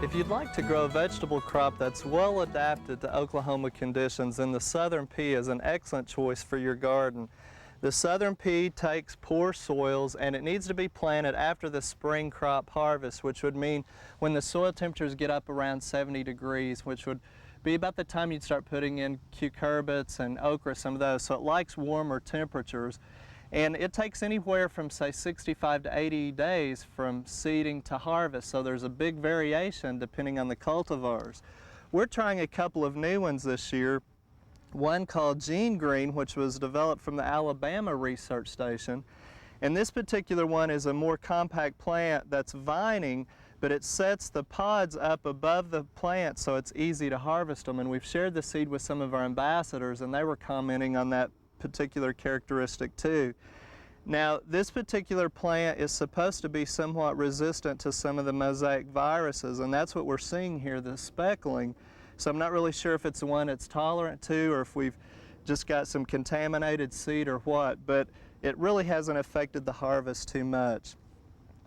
If you'd like to grow a vegetable crop that's well adapted to Oklahoma conditions, then the southern pea is an excellent choice for your garden. The southern pea takes poor soils and it needs to be planted after the spring crop harvest, which would mean when the soil temperatures get up around 70 degrees, which would be about the time you'd start putting in cucurbits and okra, some of those. So it likes warmer temperatures. And it takes anywhere from, say, 65 to 80 days from seeding to harvest, so there's a big variation depending on the cultivars. We're trying a couple of new ones this year, one called Gene Green, which was developed from the Alabama Research Station. And this particular one is a more compact plant that's vining, but it sets the pods up above the plant so it's easy to harvest them. And we've shared the seed with some of our ambassadors, and they were commenting on that particular characteristic too. Now, this particular plant is supposed to be somewhat resistant to some of the mosaic viruses, and that's what we're seeing here, the speckling. So I'm not really sure if it's the one it's tolerant to or if we've just got some contaminated seed or what, but it really hasn't affected the harvest too much.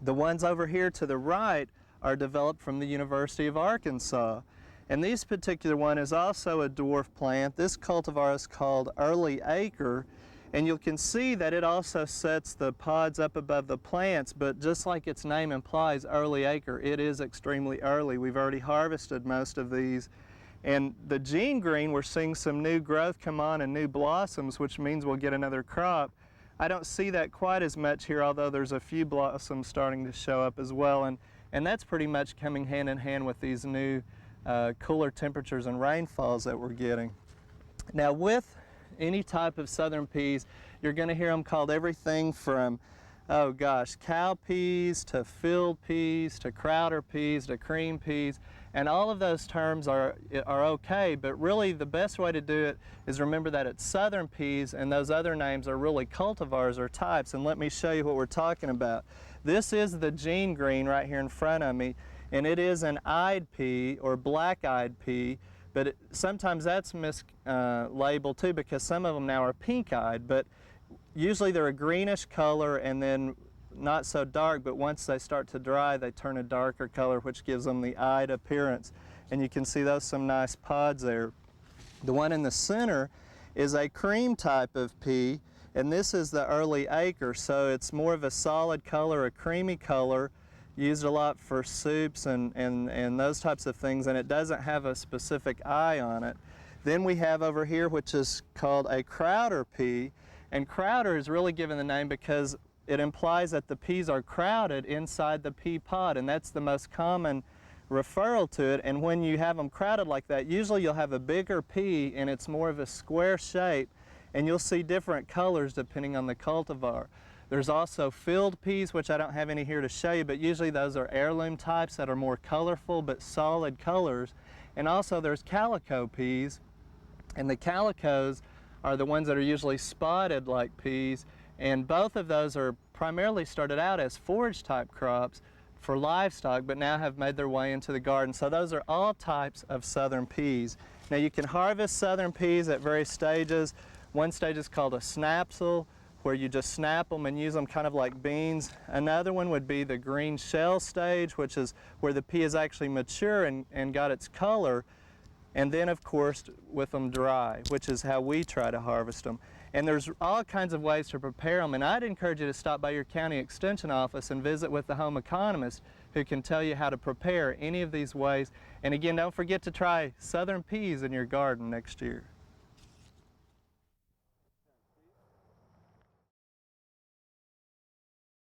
The ones over here to the right are developed from the University of Arkansas. And this particular one is also a dwarf plant. This cultivar is called Early Acre, and you can see that it also sets the pods up above the plants, but just like its name implies, Early Acre, it is extremely early. We've already harvested most of these. And the Gene Green, we're seeing some new growth come on and new blossoms, which means we'll get another crop. I don't see that quite as much here, although there's a few blossoms starting to show up as well, and that's pretty much coming hand in hand with these new cooler temperatures and rainfalls that we're getting. Now, with any type of southern peas, you're going to hear them called everything from, oh gosh, cow peas to field peas to crowder peas to cream peas, and all of those terms are okay, but really the best way to do it is remember that it's southern peas, and those other names are really cultivars or types. And let me show you what we're talking about. This is the Gene Green right here in front of me, and it is an eyed pea or black-eyed pea, but sometimes that's mislabeled too, because some of them now are pink-eyed, but usually they're a greenish color and then not so dark, but once they start to dry they turn a darker color, which gives them the eyed appearance. And you can see those some nice pods there. The one in the center is a cream type of pea, and this is the Early Acre, so it's more of a solid color, a creamy color, used a lot for soups and those types of things, and it doesn't have a specific eye on it. Then we have over here, which is called a crowder pea, and crowder is really given the name because it implies that the peas are crowded inside the pea pod, and that's the most common referral to it. And when you have them crowded like that, usually you'll have a bigger pea and it's more of a square shape, and you'll see different colors depending on the cultivar. There's also field peas, which I don't have any here to show you, but usually those are heirloom types that are more colorful but solid colors. And also there's calico peas, and the calicos are the ones that are usually spotted like peas, and both of those are primarily started out as forage type crops for livestock, but now have made their way into the garden. So those are all types of southern peas. Now you can harvest southern peas at various stages. One stage is called a snapsel, where you just snap them and use them kind of like beans. Another one would be the green shell stage, which is where the pea is actually mature and got its color. And then, of course, with them dry, which is how we try to harvest them. And there's all kinds of ways to prepare them, and I'd encourage you to stop by your county extension office and visit with the home economist, who can tell you how to prepare any of these ways. And again, don't forget to try southern peas in your garden next year.